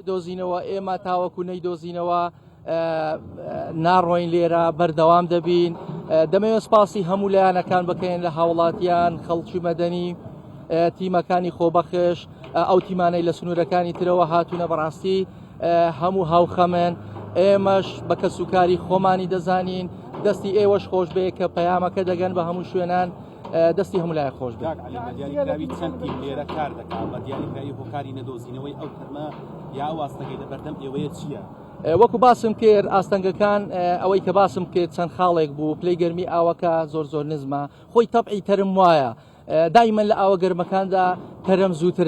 دۆزینەوە ئێمە تاوەکو نەیدۆزینەوە ناڕۆین لێرە بەردەوام دەبین دەمەوێت سپاسی هەموو لایەنەکان بکەین لە هاوڵاتیان خەڵکی مەدەنی تیمەکانی خۆبەخش ئەو تیمانەی لە سنوورەکانی ترەوە هاتوونە بەڕاستی هەموو هاوخەمن ئێمەش بە کەسوکاری خۆمانی دەزانین دەستی ئێوەش خۆش بێ کە پەیامەکە دەگەن بە هەموو شوێنان دەستی هەموو لای خۆش بێت. دیاریکراوی چەند تیم لێرە کار دەکات بە دیاریکراوی هۆکاری نەدۆزینەوەی ئەو تەرمە یا واستەکەی لە بەردەم ئێوەیە چییە؟ وەکو باسم کرد ئاستەنگەکان ئەوەی کە باسم کرد چەند خاڵێک بوو پلەی گەرمی ئاوەکە زۆر نزمە خۆی تەبعی تەرم وایە دایمەن لە ئاوە گەرمەکاندا تەرم زووتر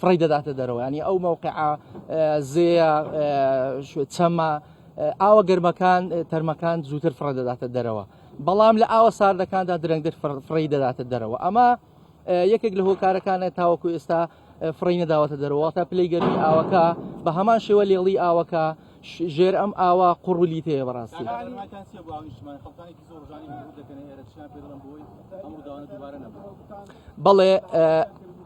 فڕی دەداتە دەرەوە ینی ئەو مەوقعە زێە چەمە ئاوە گەرمەکان تەرمەکان زووتر فڕە دەداتە دەرەوە بەڵام لە ئاوە ساردەکاندا درەنگتر فڕی دەداتە دەرەوە ئەمە یەکێک لە هۆکارەکانە تاوەکو ئێستا فڕی نەداوەتە دەرەوە تا پلەی گەرمی ئاوەکە بە هەمان شێوە لێڵی ئاوەکە ژێر ئەم ئاوا قوڕولی تەیە بەڕاستی. بەڵێ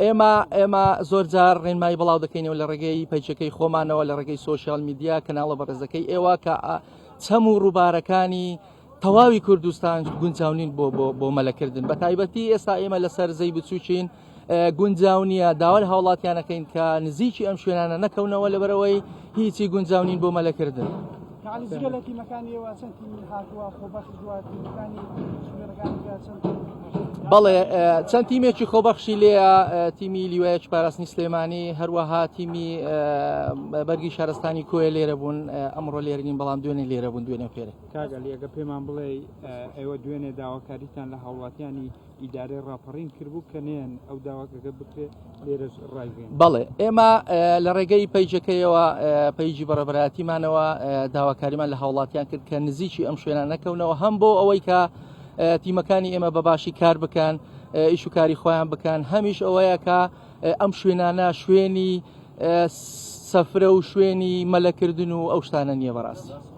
ئێمە زۆر جار ڕێنمایی بڵاو دەکەینەوە لە ڕێگەی پەیچەکەی خۆمانەوە لە ڕێگەی سۆشیال میدیا کەناڵە بەڕێزەکەی ئێوە کە چەم و ڕووبارەکانی تەواوی کوردستان گونجاونین بۆ مەلەکردن بە تایبەتی ئێستا ئێمە لەسەر زەی بچووچین گونجاونیە داوای هاوڵاتیانەکەین کە نزیکی ئەم شوێنانە نەکەونەوە لەبەرەوەی هیچی گونجاونین بۆ مەلەکردن. بەڵێ چەند تیمێکی خۆبەخشی لێە تیمی لیوەیەک پاراستنی سلێمانی هەروەها تیمی بەرگی شارستانی کۆیە لێرە بوون ئەمڕۆ لێرنین بەڵام دوێنێ لێرە بوون دوێنێ فێرە کاگەلیەگە پێمان بڵێ ئێوە دوێنێ داواکاریتان لە هاوڵاتیانی ئیدارەی ڕاپەڕین کردبوو کە نێن ئەو داواکەکە بکرێت لێرەش ڕایگەین. بەڵێ ئێمە لە ڕێگەی پەیجەکەیەوە پەیجی بەڕێبەرایەتیمانەوە داواکاریمان لە هاوڵاتیان کرد کە نزیکی ئەم شوێنان نەکەونەوە هەم بۆ ئەوەی کە تیمەکانی ئێمە بەباشی کار بکەن ئیشوکاری خۆیان بکەن هەمیش ئەوەیە کە ئەم شوێنانە شوێنی سەفرە و شوێنی مەلەکردن و ئەو شتانە نییە بەڕاستی.